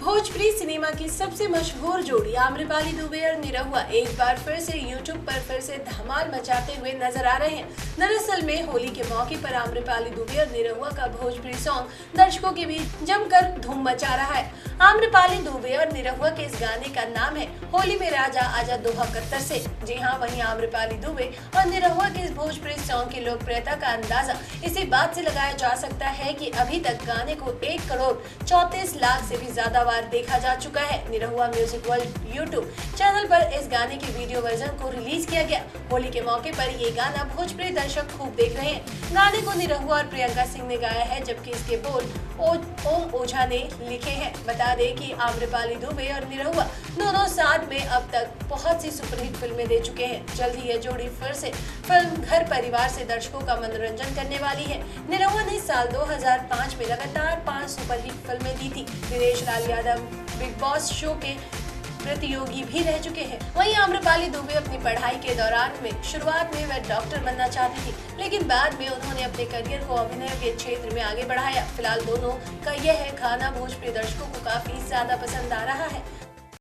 Bhojpuri cinema की सबसे मशहूर जोड़ी आम्रपाली दुबे और निरहुआ एक बार फिर से यूट्यूब पर फिर से धमाल मचाते हुए नजर आ रहे हैं। दरअसल में होली के मौके पर आम्रपाली दुबे और निरहुआ का भोजपुरी सॉन्ग दर्शकों के बीच जमकर धूम मचा रहा है। आम्रपाली दुबे और निरहुआ के इस गाने का नाम है होली में राजा आजा दोहा कत्तर से। जी हाँ, वहीं आम्रपाली दुबे और निरहुआ के इस भोजपुरी सॉन्ग की लोकप्रियता का अंदाजा इसी बात से लगाया जा सकता है कि अभी तक गाने को 1 करोड़ 34 लाख से भी ज्यादा बार देखा जा चुका है। Nirahua music world YouTube channel पर इस गाने के वीडियो वर्जन को रिलीज किया गया। होली के मौके पर ये गाना भोजपुरी दर्शक खूब देख रहे हैं। गाने को निरहुआ और प्रियंका सिंह ने गाया है, जबकि इसके बोल ओम ओझा ने लिखे हैं। बता दें कि आम्रपाली दुबे और निरहुआ दोनों साथ में अब तक बहुत सी सुपरहिट फिल्में दे चुके हैं। जल्द ही यह जोड़ी फिर से फिल्म घर परिवार से दर्शकों का मनोरंजन करने वाली है। निरहुआ ने साल 2005 में लगातार 5 सुपरहिट फिल्में दी थी। Dinesh Lal Yadav big boss show के प्रतियोगी भी रह चुके हैं। वहीं आम्रपाली दुबे अपनी पढ़ाई के दौरान में शुरुआत में वह डॉक्टर बनना चाहती थी, लेकिन बाद में उन्होंने अपने करियर को अभिनय के क्षेत्र में आगे बढ़ाया। फिलहाल दोनों का यह गाना भोजपुरी दर्शकों को काफी ज्यादा पसंद आ रहा है।